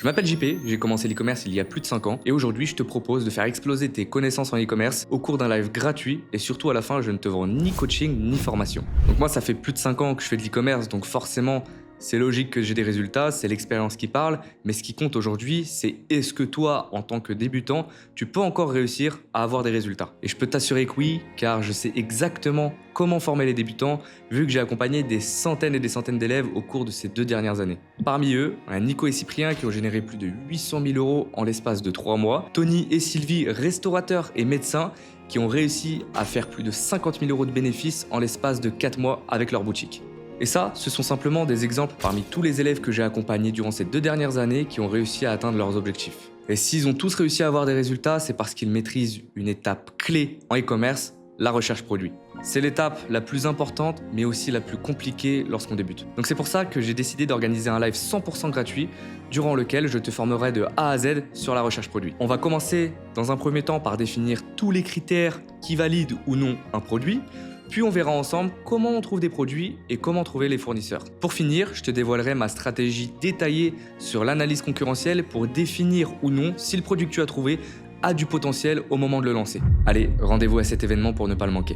Je m'appelle JP, j'ai commencé l'e-commerce il y a plus de 5 ans et aujourd'hui je te propose de faire exploser tes connaissances en e-commerce au cours d'un live gratuit et surtout à la fin je ne te vends ni coaching ni formation. Donc moi ça fait plus de 5 ans que je fais de l'e-commerce donc forcément c'est logique que j'ai des résultats, c'est l'expérience qui parle, mais ce qui compte aujourd'hui, c'est est-ce que toi, en tant que débutant, tu peux encore réussir à avoir des résultats? Et je peux t'assurer que oui, car je sais exactement comment former les débutants, vu que j'ai accompagné des centaines et des centaines d'élèves au cours de ces 2 dernières années. Parmi eux, Nico et Cyprien qui ont généré plus de 800 000 € en l'espace de 3 mois, Tony et Sylvie, restaurateurs et médecins, qui ont réussi à faire plus de 50 000 € de bénéfices en l'espace de 4 mois avec leur boutique. Et ça, ce sont simplement des exemples parmi tous les élèves que j'ai accompagnés durant ces 2 dernières années qui ont réussi à atteindre leurs objectifs. Et s'ils ont tous réussi à avoir des résultats, c'est parce qu'ils maîtrisent une étape clé en e-commerce, la recherche produit. C'est l'étape la plus importante, mais aussi la plus compliquée lorsqu'on débute. Donc c'est pour ça que j'ai décidé d'organiser un live 100% gratuit, durant lequel je te formerai de A à Z sur la recherche produit. On va commencer dans un premier temps par définir tous les critères qui valident ou non un produit, puis on verra ensemble comment on trouve des produits et comment trouver les fournisseurs. Pour finir, je te dévoilerai ma stratégie détaillée sur l'analyse concurrentielle pour définir ou non si le produit que tu as trouvé a du potentiel au moment de le lancer. Allez, rendez-vous à cet événement pour ne pas le manquer.